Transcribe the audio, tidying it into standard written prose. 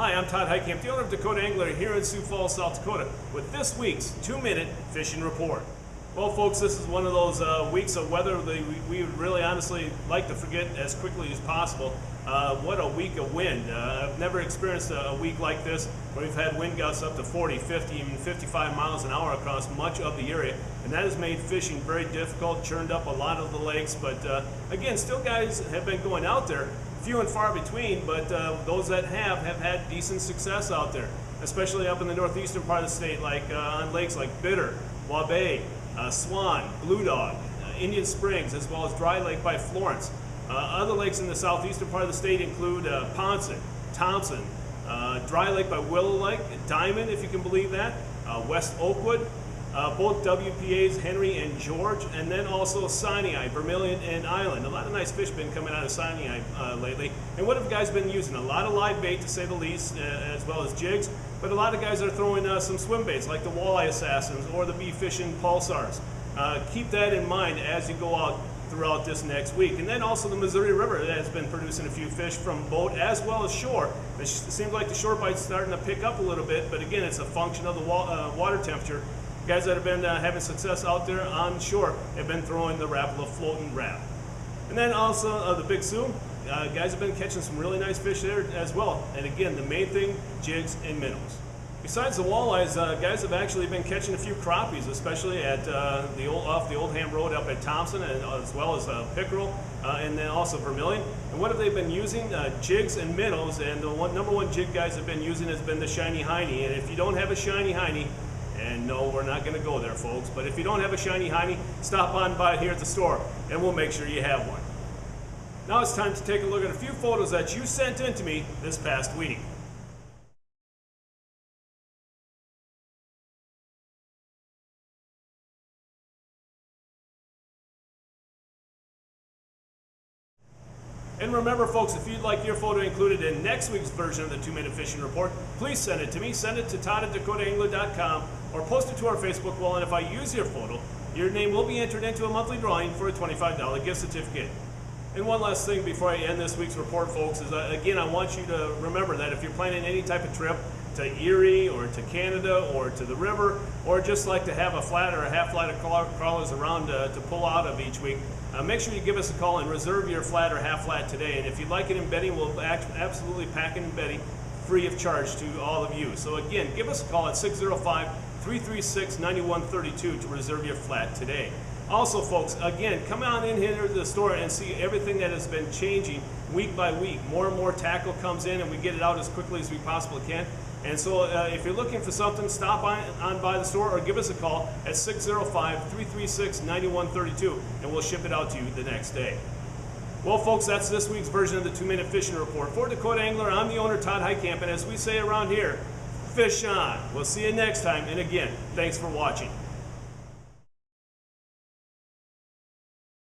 Hi, I'm Todd Heitkamp, the owner of Dakota Angler here in Sioux Falls, South Dakota, with this week's 2-minute fishing report. Well, folks, this is one of those weeks of weather that we would really honestly like to forget as quickly as possible. What a week of wind. I've never experienced a week like this where we've had wind gusts up to 40, 50, even 55 miles an hour across much of the area, and that has made fishing very difficult, churned up a lot of the lakes, but again, still guys have been going out there. Few and far between, but those that have had decent success out there, especially up in the northeastern part of the state, like on lakes like Bitter, Walleye, Swan, Blue Dog, Indian Springs, as well as Dry Lake by Florence. Other lakes in the southeastern part of the state include Ponson, Thompson, Dry Lake by Willow Lake, Diamond, if you can believe that, West Oakwood, both WPAs, Henry and George, and then also Sinai, Vermilion, and Island. A lot of nice fish been coming out of Sinai lately. And what have guys been using? A lot of live bait, to say the least, as well as jigs, but a lot of guys are throwing some swim baits like the Walleye Assassins or the Bee Fishing Pulsars. Keep that in mind as you go out throughout this next week. And then also the Missouri River has been producing a few fish from boat as well as shore. It seems like the shore bite's starting to pick up a little bit, but again, it's a function of the water temperature. Guys that have been having success out there on shore have been throwing the Rapala floating wrap. And then also the Big Sioux, guys have been catching some really nice fish there as well. And again, the main thing, jigs and minnows. Besides the walleyes, guys have actually been catching a few crappies, especially at off the Old Ham Road up at Thompson, and as well as pickerel, and then also vermilion. And what have they been using? Jigs and minnows. And the number one jig guys have been using has been the shiny hiney. And if you don't have a shiny hiney, and no, we're not going to go there, folks, but if you don't have a shiny hiney, stop on by here at the store and we'll make sure you have one. Now it's time to take a look at a few photos that you sent in to me this past week. And remember, folks, if you'd like your photo included in next week's version of the 2-minute fishing report, please send it to me. Send it to todd@dakotaangler.com or post it to our Facebook wall, and if I use your photo, your name will be entered into a monthly drawing for a $25 gift certificate. And one last thing before I end this week's report, folks, is again, I want you to remember that if you're planning any type of trip to Erie or to Canada or to the river, or just like to have a flat or a half flat of crawlers around to pull out of each week, make sure you give us a call and reserve your flat or half flat today. And if you'd like it in bedding, we'll absolutely pack it in bedding free of charge to all of you. So again, give us a call at 605-336-9132 to reserve your flat today. Also, folks, again, come on in here to the store and see everything that has been changing week by week. More and more tackle comes in and we get it out as quickly as we possibly can. And so if you're looking for something, stop on by the store or give us a call at 605-336-9132 and we'll ship it out to you the next day. Well, folks, that's this week's version of the 2-minute fishing report. For Dakota Angler, I'm the owner, Todd Heitkamp, and as we say around here, fish on. We'll see you next time, and again, thanks for watching.